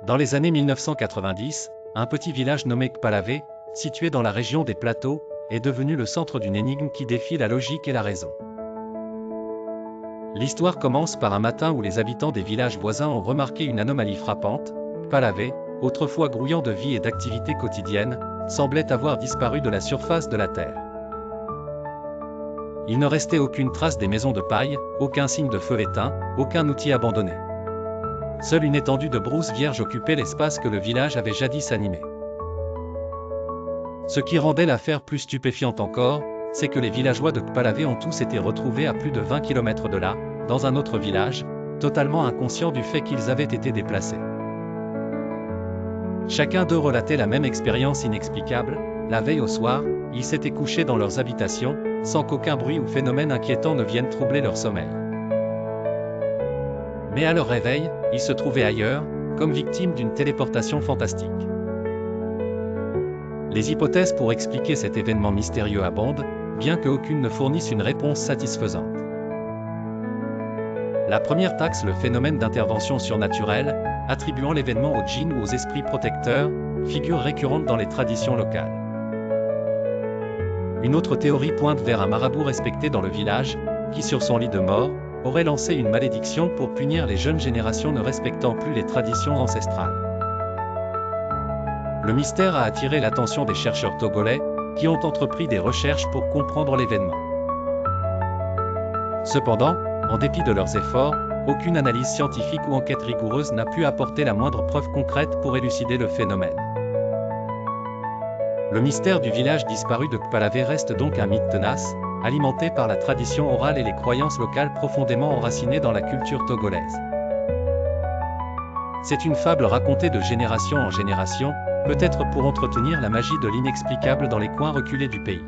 Dans les années 1990, un petit village nommé Kpalavé, situé dans la région des Plateaux, est devenu le centre d'une énigme qui défie la logique et la raison. L'histoire commence par un matin où les habitants des villages voisins ont remarqué une anomalie frappante. Kpalavé, autrefois grouillant de vie et d'activités quotidiennes, semblait avoir disparu de la surface de la terre. Il ne restait aucune trace des maisons de paille, aucun signe de feu éteint, aucun outil abandonné. Seule une étendue de brousse vierge occupait l'espace que le village avait jadis animé. Ce qui rendait l'affaire plus stupéfiante encore, c'est que les villageois de Kpalavé ont tous été retrouvés à plus de 20 km de là, dans un autre village, totalement inconscients du fait qu'ils avaient été déplacés. Chacun d'eux relatait la même expérience inexplicable. La veille au soir, ils s'étaient couchés dans leurs habitations, sans qu'aucun bruit ou phénomène inquiétant ne vienne troubler leur sommeil. Mais à leur réveil, ils se trouvaient ailleurs, comme victimes d'une téléportation fantastique. Les hypothèses pour expliquer cet événement mystérieux abondent, bien qu'aucune ne fournisse une réponse satisfaisante. La première taxe le phénomène d'intervention surnaturelle, attribuant l'événement aux djinns ou aux esprits protecteurs, figure récurrente dans les traditions locales. Une autre théorie pointe vers un marabout respecté dans le village, qui sur son lit de mort, aurait lancé une malédiction pour punir les jeunes générations ne respectant plus les traditions ancestrales. Le mystère a attiré l'attention des chercheurs togolais, qui ont entrepris des recherches pour comprendre l'événement. Cependant, en dépit de leurs efforts, aucune analyse scientifique ou enquête rigoureuse n'a pu apporter la moindre preuve concrète pour élucider le phénomène. Le mystère du village disparu de Kpalavé reste donc un mythe tenace, alimenté par la tradition orale et les croyances locales profondément enracinées dans la culture togolaise. C'est une fable racontée de génération en génération, peut-être pour entretenir la magie de l'inexplicable dans les coins reculés du pays.